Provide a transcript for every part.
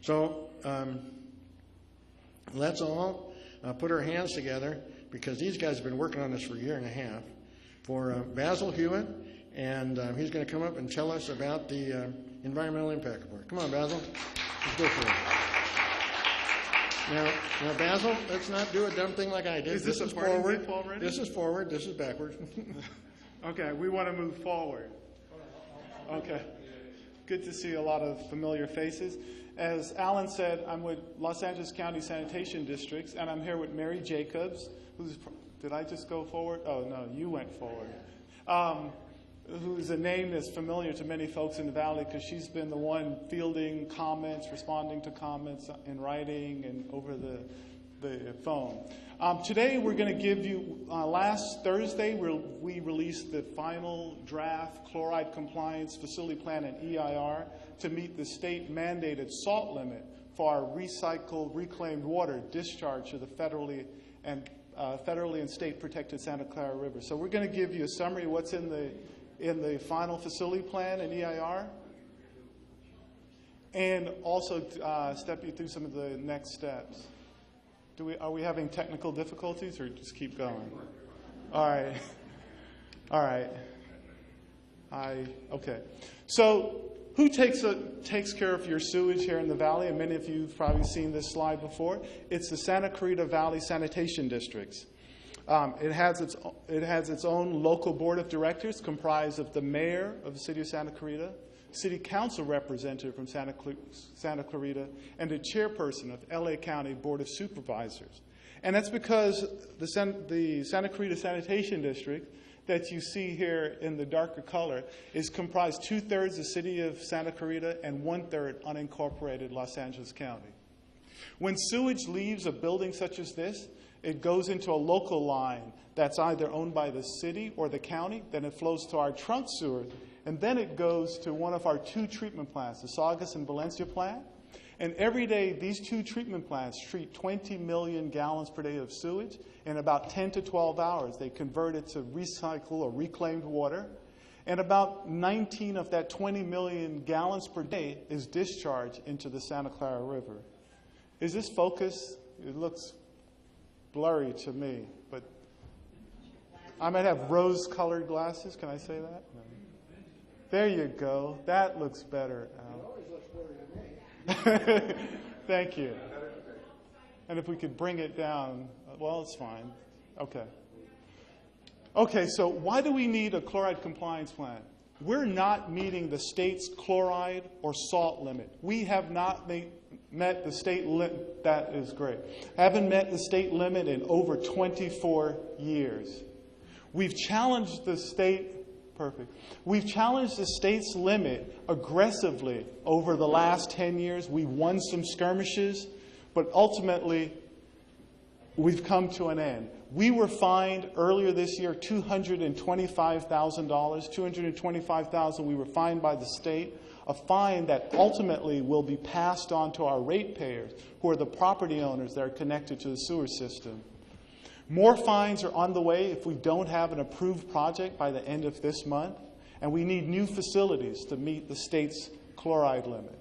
So let's all put our hands together, because these guys have been working on this for a year and a half, for Basil Hewitt, and he's going to come up and tell us about the environmental impact report. Come on, Basil. Let's go for it. Now, Basil, let's not do a dumb thing like I did. Is this a forward. already? This is forward. This is backward. Okay, we want to move forward. Okay. Good to see a lot of familiar faces. As Alan said, I'm with Los Angeles County Sanitation Districts, and I'm here with Mary Jacobs, did I just go forward? Oh, no, you went forward. Who's a name that's familiar to many folks in the Valley, because she's been the one fielding comments, responding to comments in writing and over the phone. Today we're going to give you, last Thursday we released the final draft chloride compliance facility plan and EIR to meet the state mandated salt limit for our recycled reclaimed water discharge to the federally and state protected Santa Clara River. So we're going to give you a summary of what's in the final facility plan and EIR, and also step you through some of the next steps. Are we having technical difficulties, or just keep going? All right. All right. Okay. So who takes care of your sewage here in the Valley? And many of you have probably seen this slide before. It's the Santa Clarita Valley Sanitation Districts. It has its own local board of directors comprised of the mayor of the city of Santa Clarita, city council representative from Santa Clarita, and the chairperson of LA County Board of Supervisors. And that's because the Santa Clarita Sanitation District that you see here in the darker color is comprised 2/3 the city of Santa Clarita and 1/3 unincorporated Los Angeles County. When sewage leaves a building such as this, it goes into a local line that's either owned by the city or the county, then it flows to our trunk sewer, and then it goes to one of our 2 treatment plants, the Saugus and Valencia plant. And every day, these 2 treatment plants treat 20 million gallons per day of sewage. In about 10 to 12 hours, they convert it to recycled or reclaimed water. And about 19 of that 20 million gallons per day is discharged into the Santa Clara River. Is this focus? It looks blurry to me, but I might have rose-colored glasses. Can I say that? No. There you go. That looks better, Al. It always looks blurry to me. Thank you. And if we could bring it down, well, it's fine. Okay. Okay, so why do we need a chloride compliance plan? We're not meeting the state's chloride or salt limit. We have not met the state limit. That is great. Haven't met the state limit in over 24 years. We've challenged the state. Perfect. We've challenged the state's limit aggressively over the last 10 years. We won some skirmishes, but ultimately we've come to an end. We were fined earlier this year $225,000. $225,000 we were fined by the state, a fine that ultimately will be passed on to our ratepayers, who are the property owners that are connected to the sewer system. More fines are on the way if we don't have an approved project by the end of this month, and we need new facilities to meet the state's chloride limit.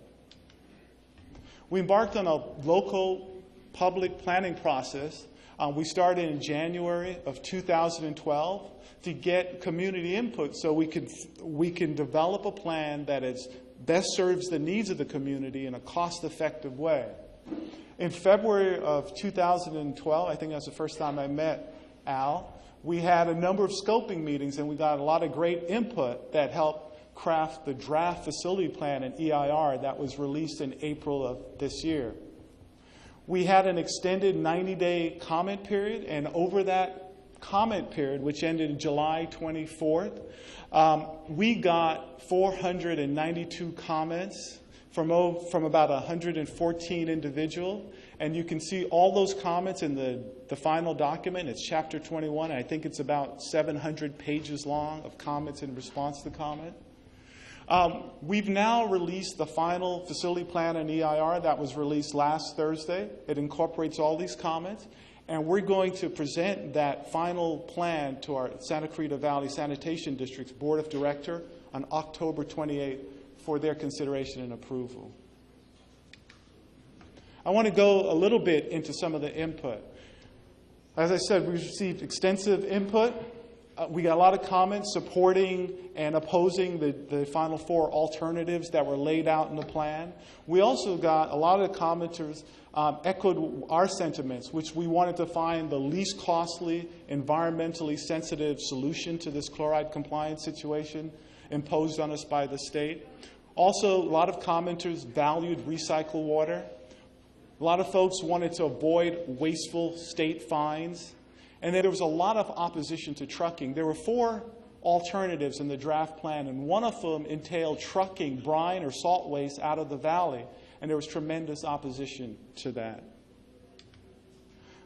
We embarked on a local public planning process. We started in January of 2012 to get community input so we can develop a plan that best serves the needs of the community in a cost-effective way. In February of 2012, I think that's the first time I met Al, we had a number of scoping meetings, and we got a lot of great input that helped craft the draft facility plan and EIR that was released in April of this year. We had an extended 90-day comment period, and over that comment period, which ended July 24th, we got 492 comments from about 114 individuals. And you can see all those comments in the final document. It's Chapter 21. And I think it's about 700 pages long of comments in response to comment. We've now released the final facility plan and EIR that was released last Thursday. It incorporates all these comments. And we're going to present that final plan to our Santa Clarita Valley Sanitation District's Board of Directors on October 28th for their consideration and approval. I want to go a little bit into some of the input. As I said, we received extensive input. We got a lot of comments supporting and opposing the final 4 alternatives that were laid out in the plan. We also got a lot of commenters echoed our sentiments, which we wanted to find the least costly, environmentally sensitive solution to this chloride compliance situation imposed on us by the state. Also, a lot of commenters valued recycled water. A lot of folks wanted to avoid wasteful state fines. And then there was a lot of opposition to trucking. There were 4 alternatives in the draft plan, and one of them entailed trucking brine or salt waste out of the valley, and there was tremendous opposition to that.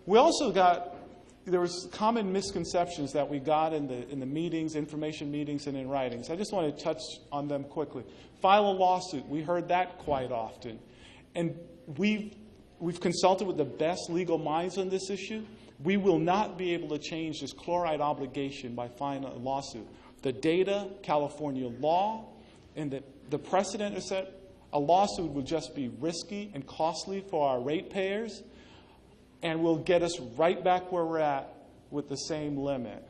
We also got, there was common misconceptions that we got in the meetings, information meetings, and in writings. I just want to touch on them quickly. File a lawsuit. We heard that quite often. And we've consulted with the best legal minds on this issue. We will not be able to change this chloride obligation by filing a lawsuit. The data, California law, and the precedent is that a lawsuit would just be risky and costly for our ratepayers, and will get us right back where we're at with the same limit.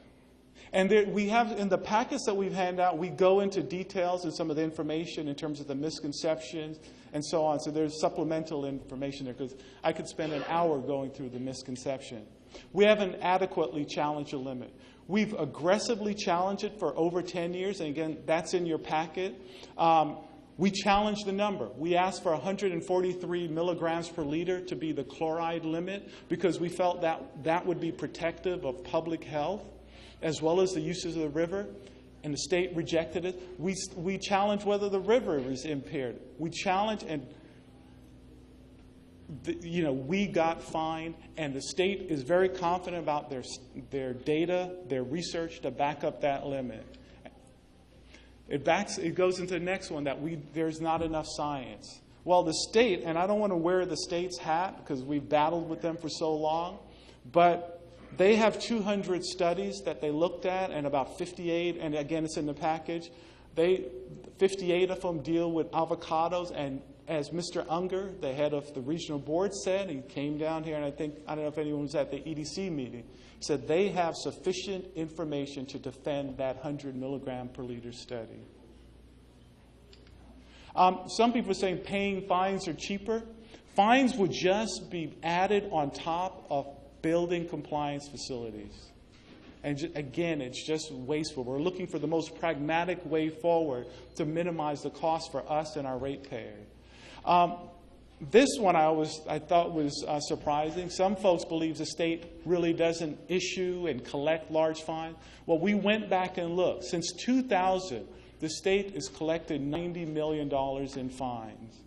And we have, in the packets that we've handed out, we go into details and some of the information in terms of the misconceptions and so on. So there's supplemental information there, because I could spend an hour going through the misconception. We haven't adequately challenged the limit. We've aggressively challenged it for over 10 years, and again, that's in your packet. We challenged the number. We asked for 143 milligrams per liter to be the chloride limit, because we felt that that would be protective of public health, as well as the uses of the river, and the state rejected it. We challenged whether the river was impaired. We challenged, and we got fined, and the state is very confident about their data, their research to back up that limit. It goes into the next one, that there's not enough science. Well, the state, and I don't want to wear the state's hat because we've battled with them for so long, but they have 200 studies that they looked at, and about 58, and again, it's in the package, 58 of them deal with avocados, and as Mr. Unger, the head of the regional board, said, he came down here, and I don't know if anyone was at the EDC meeting, he said they have sufficient information to defend that 100 milligram per liter study. Some people are saying paying fines are cheaper. Fines would just be added on top of building compliance facilities. And again, it's just wasteful. We're looking for the most pragmatic way forward to minimize the cost for us and our ratepayer. This one I thought was surprising. Some folks believe the state really doesn't issue and collect large fines. Well, we went back and looked. Since 2000, the state has collected $90 million in fines.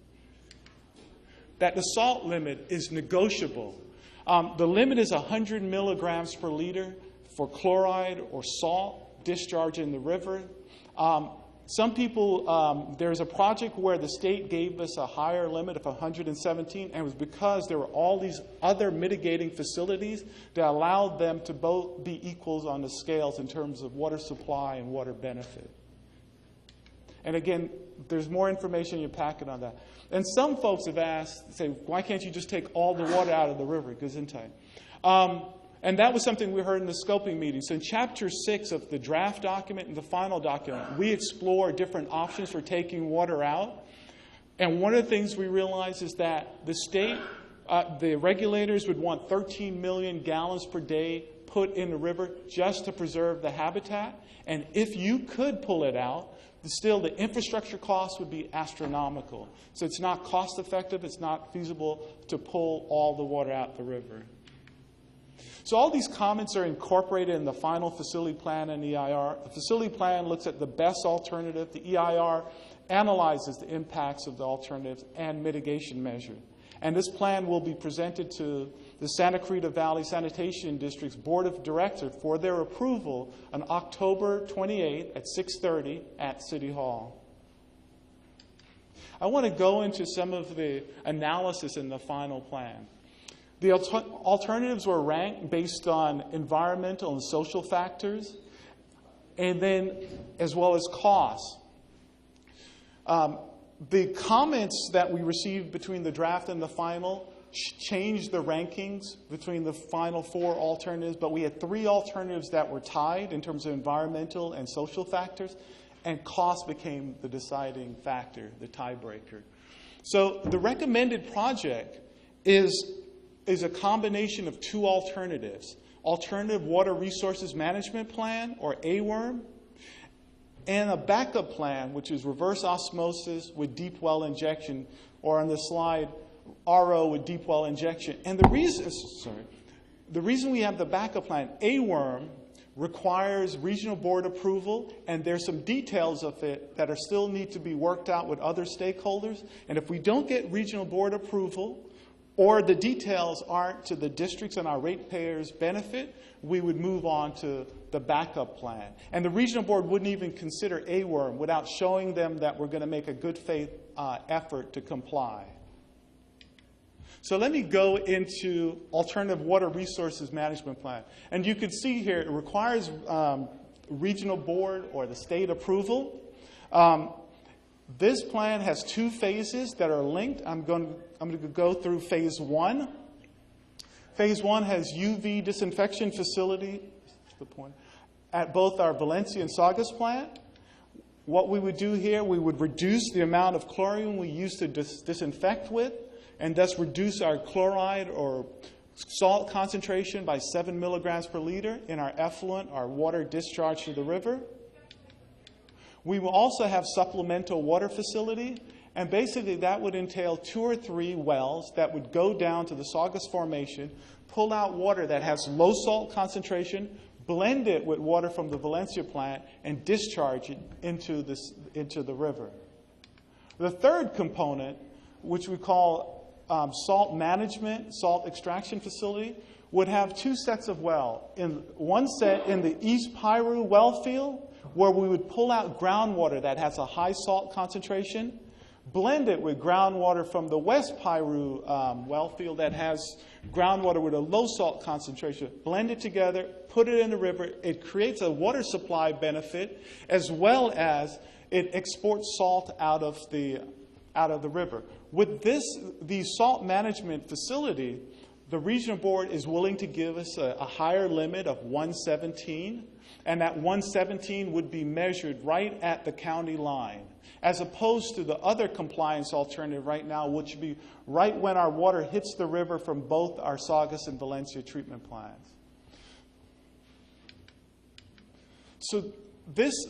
That the salt limit is negotiable. The limit is 100 milligrams per liter for chloride or salt discharge in the river. Some people, there's a project where the state gave us a higher limit of 117, and it was because there were all these other mitigating facilities that allowed them to both be equals on the scales in terms of water supply and water benefit. And again, there's more information in your packet on that. And some folks have asked, say, why can't you just take all the water out of the river, Gesundheit? And that was something we heard in the scoping meeting. So in Chapter 6 of the draft document and the final document, we explore different options for taking water out. And one of the things we realized is that the state, the regulators would want 13 million gallons per day put in the river just to preserve the habitat. And if you could pull it out, still the infrastructure costs would be astronomical. So it's not cost effective, it's not feasible to pull all the water out the river. So all these comments are incorporated in the final facility plan and EIR. The facility plan looks at the best alternative. The EIR analyzes the impacts of the alternatives and mitigation measures. And this plan will be presented to the Santa Cruz Valley Sanitation District's Board of Directors for their approval on October 28th at 6:30 at City Hall. I want to go into some of the analysis in the final plan. The alternatives were ranked based on environmental and social factors, and then as well as costs. The comments that we received between the draft and the final changed the rankings between the final 4 alternatives, but we had 3 alternatives that were tied in terms of environmental and social factors, and cost became the deciding factor, the tiebreaker. So the recommended project is a combination of 2 alternatives: Alternative Water Resources Management Plan, or AWIRM, and a backup plan, which is reverse osmosis with deep well injection, or on the slide, RO with deep well injection. And the reason we have the backup plan, AWIRM, requires regional board approval, and there's some details of it that are still need to be worked out with other stakeholders. And if we don't get regional board approval, or the details aren't to the districts and our ratepayers' benefit, we would move on to the backup plan. And the regional board wouldn't even consider AWIRM without showing them that we're going to make a good faith effort to comply. So let me go into Alternative Water Resources Management Plan. And you can see here it requires regional board or the state approval. This plan has 2 phases that are linked. I'm going to go through phase 1. Phase 1 has UV disinfection facility at both our Valencia and Saugus plant. What we would do here, we would reduce the amount of chlorine we use to disinfect with, and thus reduce our chloride or salt concentration by 7 milligrams per liter in our effluent, our water discharge to the river. We will also have supplemental water facility, and basically that would entail 2 or 3 wells that would go down to the Saugus Formation, pull out water that has low salt concentration, blend it with water from the Valencia plant, and discharge it into the river. The third component, which we call salt management, salt extraction facility, would have 2 sets of well. One set in the East Piru well field, where we would pull out groundwater that has a high salt concentration, blend it with groundwater from the West Piru well field that has groundwater with a low salt concentration, blend it together, put it in the river. It creates a water supply benefit, as well as it exports salt out of the river. With the salt management facility, the regional board is willing to give us a higher limit of 117, and that 117 would be measured right at the county line, as opposed to the other compliance alternative right now, which would be right when our water hits the river from both our Saugus and Valencia treatment plants. So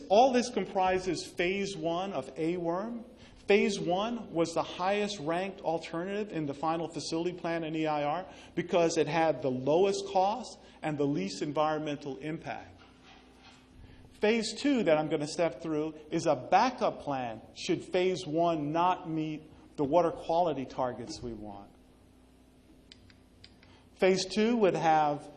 all this comprises phase 1 of AWIRM. Phase 1 was the highest ranked alternative in the final facility plan in EIR because it had the lowest cost and the least environmental impact. Phase 2 that I'm going to step through is a backup plan should phase 1 not meet the water quality targets we want. Phase 2 would have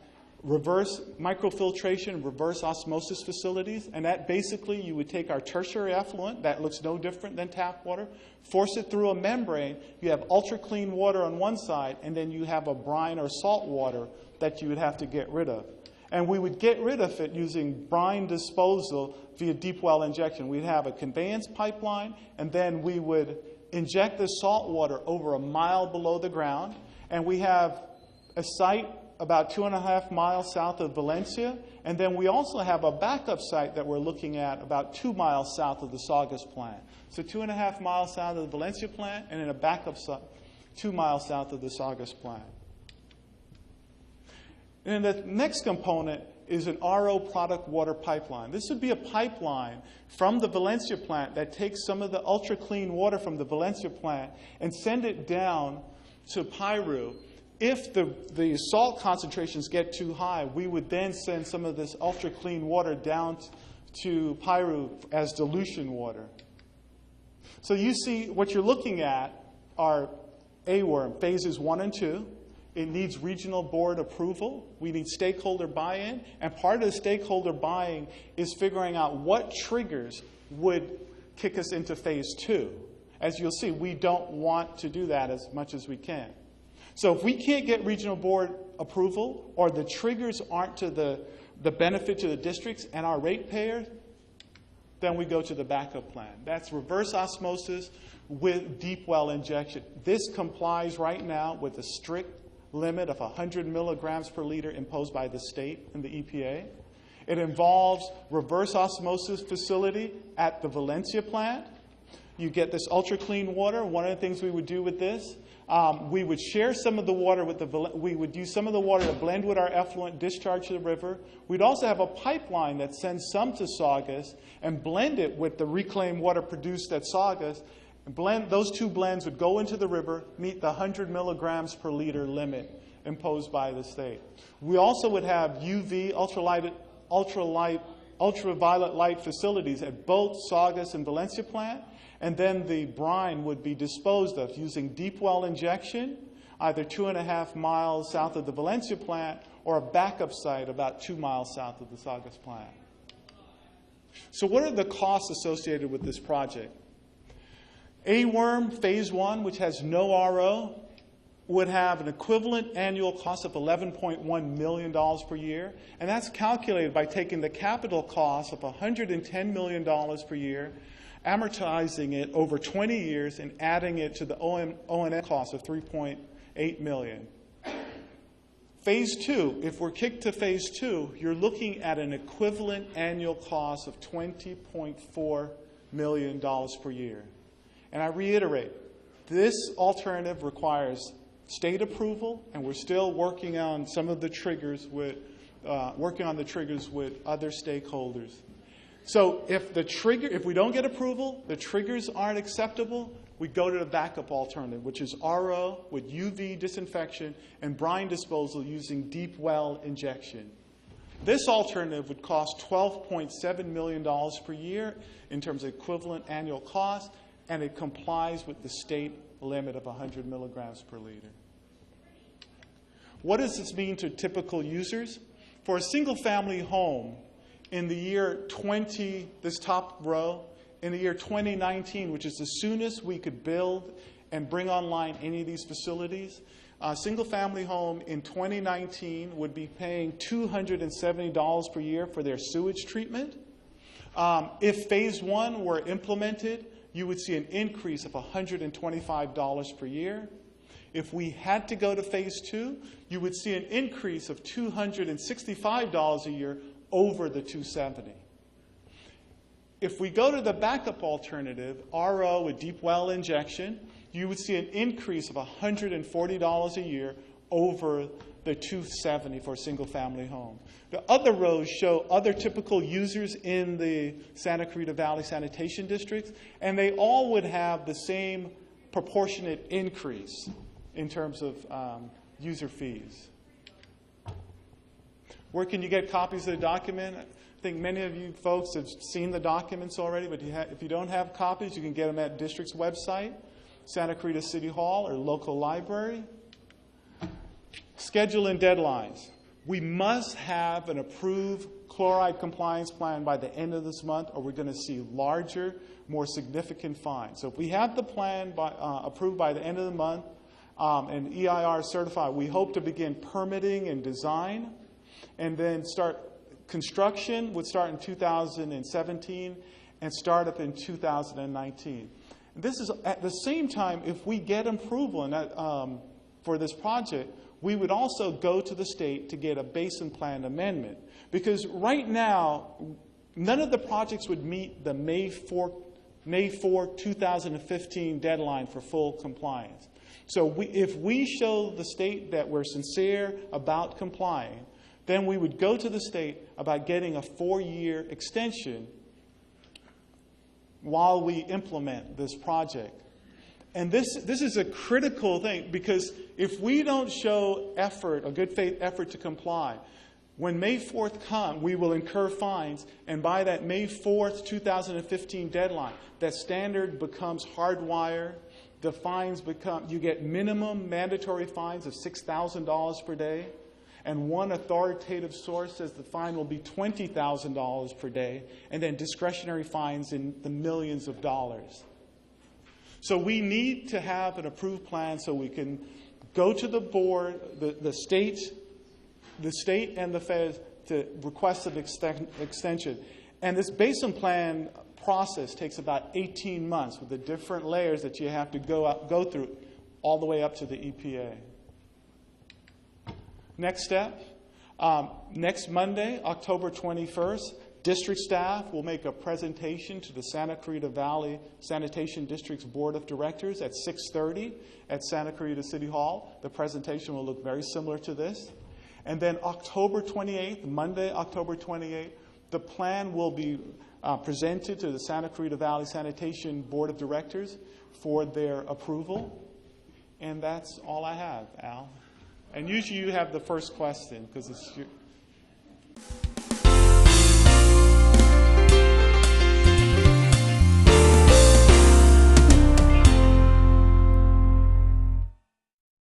reverse microfiltration, reverse osmosis facilities, and that basically you would take our tertiary effluent that looks no different than tap water, force it through a membrane. You have ultra clean water on one side, and then you have a brine or salt water that you would have to get rid of. And we would get rid of it using brine disposal via deep well injection. We'd have a conveyance pipeline, and then we would inject the salt water over a mile below the ground. And we have a site about 2.5 miles south of Valencia. And then we also have a backup site that we're looking at about 2 miles south of the Saugus plant. So 2.5 miles south of the Valencia plant, and then a backup site 2 miles south of the Saugus plant. And the next component is an RO product water pipeline. This would be a pipeline from the Valencia plant that takes some of the ultra clean water from the Valencia plant and send it down to Piru. If the salt concentrations get too high, we would then send some of this ultra clean water down to Piru as dilution water. So you see what you're looking at are AWIRM phases 1 and 2. It needs regional board approval. We need stakeholder buy-in. And part of the stakeholder buy-in is figuring out what triggers would kick us into phase 2. As you'll see, we don't want to do that as much as we can. So if we can't get regional board approval, or the triggers aren't to the benefit to the districts and our ratepayers, then we go to the backup plan. That's reverse osmosis with deep well injection. This complies right now with the strict limit of 100 milligrams per liter imposed by the state and the EPA. It involves reverse osmosis facility at the Valencia plant. You get this ultra clean water. One of the things we would do with this, we would share some of the water with we would use some of the water to blend with our effluent, discharge to the river. We'd also have a pipeline that sends some to Saugus and blend it with the reclaimed water produced at Saugus. Those two blends would go into the river, meet the 100 milligrams per liter limit imposed by the state. We also would have UV, ultraviolet light facilities at both Saugus and Valencia plant, and then the brine would be disposed of using deep well injection, either 2.5 miles south of the Valencia plant or a backup site about 2 miles south of the Saugus plant. So what are the costs associated with this project? EIRMP Phase 1, which has no RO, would have an equivalent annual cost of $11.1 million per year. And that's calculated by taking the capital cost of $110 million per year, amortizing it over 20 years, and adding it to the O&M cost of $3.8 million. Phase 2, if we're kicked to Phase 2, you're looking at an equivalent annual cost of $20.4 million per year. And I reiterate, this alternative requires state approval, and we're still working on some of the triggers with other stakeholders. So if we don't get approval, the triggers aren't acceptable, we go to the backup alternative, which is RO with UV disinfection and brine disposal using deep well injection. This alternative would cost $12.7 million per year in terms of equivalent annual cost, and it complies with the state limit of 100 milligrams per liter. What does this mean to typical users? For a single-family home, in the year this top row, in the year 2019, which is the soonest we could build and bring online any of these facilities, a single-family home in 2019 would be paying $270 per year for their sewage treatment. If Phase 1 were implemented, you would see an increase of $125 per year. If we had to go to Phase 2, you would see an increase of $265 a year over the $270. If we go to the backup alternative, RO with deep well injection, you would see an increase of $140 a year over the $270 for a single-family home. The other rows show other typical users in the Santa Clarita Valley sanitation districts, and they all would have the same proportionate increase in terms of user fees. Where can you get copies of the document? I think many of you folks have seen the documents already, but if you don't have copies, you can get them at district's website, Santa Clarita City Hall, or local library. Schedule and deadlines. We must have an approved chloride compliance plan by the end of this month, or we're going to see larger, more significant fines. So if we have the plan approved by the end of the month and EIR certified, we hope to begin permitting and design, and then construction would start in 2017 and start up in 2019. This is at the same time, if we get approval for this project, we would also go to the state to get a basin plan amendment. Because right now, none of the projects would meet the May 4, 2015 deadline for full compliance. So if we show the state that we're sincere about complying, then we would go to the state about getting a 4-year extension while we implement this project. And this is a critical thing, because if we don't show effort, a good faith effort to comply, when May 4th comes, we will incur fines, and by that May 4th, 2015 deadline, that standard becomes hardwired. The fines you get minimum mandatory fines of $6,000 per day, and one authoritative source says the fine will be $20,000 per day, and then discretionary fines in the millions of dollars. So we need to have an approved plan so we can go to the board, the state and the feds, to request an extension. And this basin plan process takes about 18 months with the different layers that you have to go through all the way up to the EPA. Next step, next Monday, October 21st, district staff will make a presentation to the Santa Clarita Valley Sanitation District's Board of Directors at 6:30 at Santa Clarita City Hall. The presentation will look very similar to this. And then October 28th, Monday, October 28th, the plan will be presented to the Santa Clarita Valley Sanitation Board of Directors for their approval. And that's all I have, Al. And usually you have the first question because it's your...